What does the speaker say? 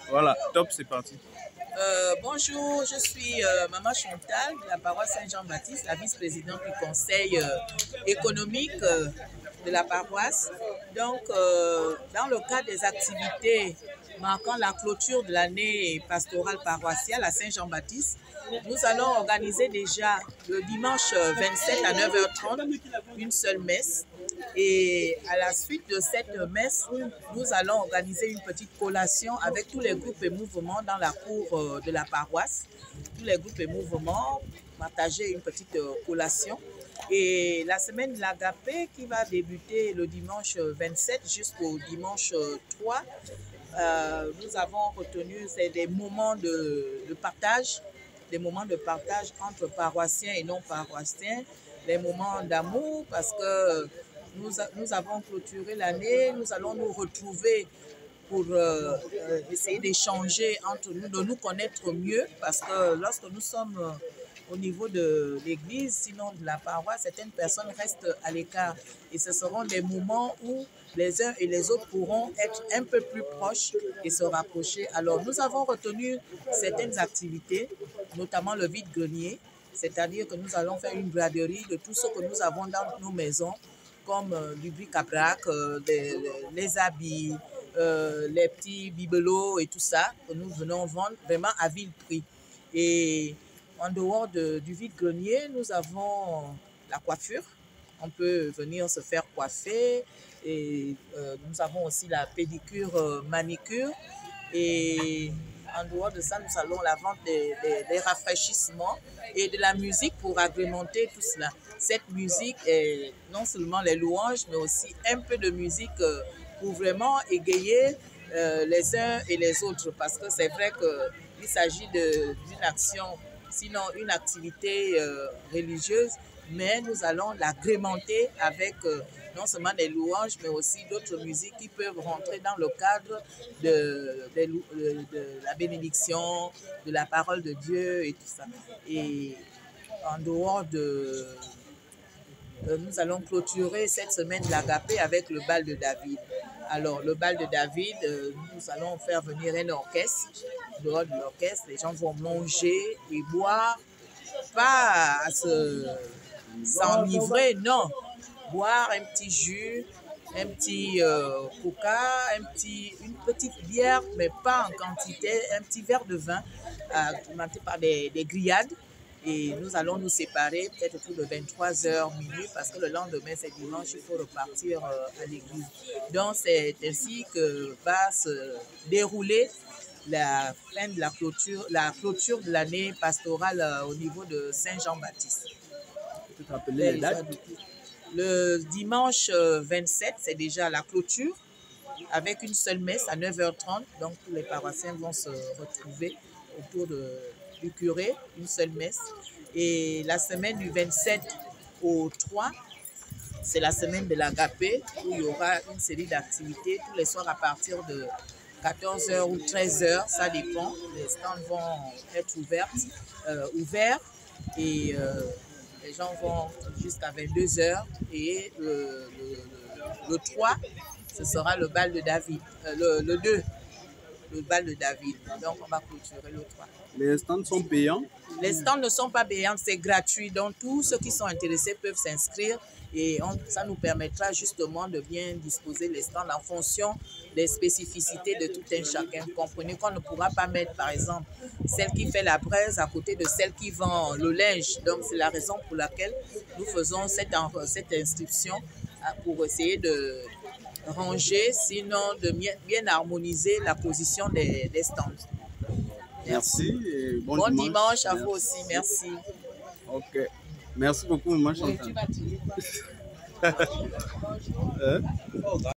Voilà, top, c'est parti. Bonjour, je suis Maman Chantal de la paroisse Saint-Jean-Baptiste, la vice-présidente du conseil économique de la paroisse. Donc, dans le cadre des activités marquant la clôture de l'année pastorale paroissiale à Saint-Jean-Baptiste, nous allons organiser déjà le dimanche 27 à 9h30 une seule messe. Et à la suite de cette messe, nous allons organiser une petite collation avec tous les groupes et mouvements dans la cour de la paroisse. Tous les groupes et mouvements partager une petite collation. Et la semaine de l'Agapé qui va débuter le dimanche 27 jusqu'au dimanche 3, nous avons retenu des moments de partage, des moments de partage entre paroissiens et non paroissiens, des moments d'amour parce que nous avons clôturé l'année, nous allons nous retrouver pour essayer d'échanger entre nous, de nous connaître mieux parce que lorsque nous sommes au niveau de l'église, sinon de la paroisse, certaines personnes restent à l'écart et ce seront des moments où les uns et les autres pourront être un peu plus proches et se rapprocher. Alors nous avons retenu certaines activités, notamment le vide-grenier, c'est-à-dire que nous allons faire une braderie de tout ce que nous avons dans nos maisons, comme du bric-à-brac, les habits, les petits bibelots et tout ça, que nous venons vendre vraiment à vil prix. Et en dehors du vide-grenier, nous avons la coiffure. On peut venir se faire coiffer. Et nous avons aussi la pédicure, manicure. Et en dehors de ça, nous allons la vente des rafraîchissements et de la musique pour agrémenter tout cela. Cette musique est non seulement les louanges, mais aussi un peu de musique pour vraiment égayer les uns et les autres. Parce que c'est vrai qu'il s'agit d'une action, sinon une activité religieuse, mais nous allons l'agrémenter avec non seulement des louanges, mais aussi d'autres musiques qui peuvent rentrer dans le cadre de la bénédiction, de la parole de Dieu et tout ça. Et en dehors nous allons clôturer cette semaine de l'Agapé avec le bal de David. Alors, le bal de David, nous allons faire venir un orchestre. Dehors de l'orchestre, les gens vont manger et boire, pas à s'enivrer, non. Boire un petit jus, un petit coca, une petite bière, mais pas en quantité, un petit verre de vin, alimenté par des grillades. Et nous allons nous séparer peut-être autour de 23h minuit parce que le lendemain, c'est dimanche, il faut repartir à l'église. Donc, c'est ainsi que va se dérouler la fin de la clôture de l'année pastorale au niveau de Saint-Jean-Baptiste. Tu peux te rappeler les dates? Le dimanche 27, c'est déjà la clôture avec une seule messe à 9h30. Donc, tous les paroissiens vont se retrouver autour du curé, une seule messe. Et la semaine du 27 au 3, c'est la semaine de l'Agapé où il y aura une série d'activités tous les soirs à partir de 14h ou 13h, ça dépend. Les stands vont être ouverts et les gens vont jusqu'à 22h. Et le 3, ce sera le bal de David. Le 2, le bal de David. Donc, on va clôturer le 3. Les stands sont payants? Les stands ne sont pas payants, c'est gratuit. Donc, tous ceux qui sont intéressés peuvent s'inscrire et ça nous permettra justement de bien disposer les stands en fonction des spécificités de tout un chacun. Comprenez qu'on ne pourra pas mettre, par exemple, celle qui fait la braise à côté de celle qui vend le linge. Donc, c'est la raison pour laquelle nous faisons cette inscription pour essayer de ranger, sinon de bien harmoniser la position des stands. Merci et bon dimanche à vous aussi, merci. Ok. Merci beaucoup, Maman Chantal. Oui, tu vas tirer quoi?